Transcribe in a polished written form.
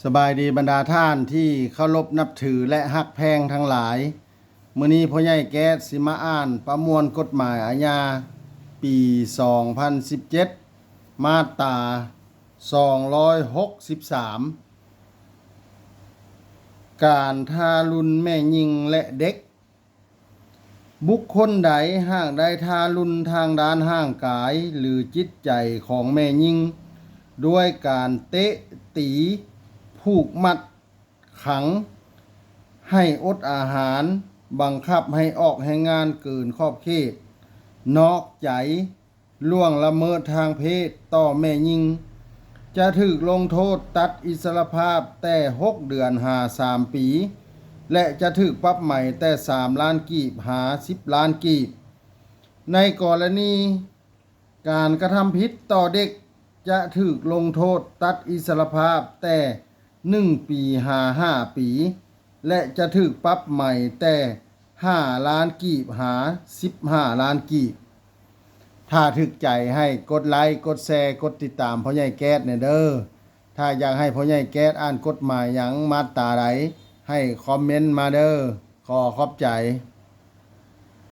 สบายดีบรรดาท่านที่เคารพนับถือและฮักแพงทั้งหลายมื้อนี้พ่อใหญ่แก๊สสิมาอ่านประมวลกฎหมายอาญาปี 2017 มาตรา 263 การทารุณแม่หญิงและเด็ก บุคคลใดหากได้ทารุณทางด้านร่างกายหรือจิตใจของแม่หญิงด้วยการเตะตีผูกมัดขังให้อดอาหารบังคับให้ออกให้งานเกินขอบเขตนอกใจล่วงละเมิดทางเพศต่อแม่หญิงจะถูกลงโทษตัดอิสรภาพแต่6 เดือนหา3 ปีและจะถูกปรับใหม่แต่3 ล้านกีบหา10 ล้านกีบในกรณีการกระทำผิดต่อเด็กจะถูกลงโทษตัดอิสรภาพแต่1 ปีหา5 ปีและจะถูกปรับใหม่แต่5 ล้านกีบหา15 ล้านกีบถ้าถึกใจให้กดไลค์กดแชร์กดติดตามพ่อใหญ่แก๊สเนี่ยเด้อถ้าอยากให้พ่อใหญ่แก๊สอ่านกฎหมายหยังมาตราใดให้คอมเมนต์มาเด้อขอขอบใจ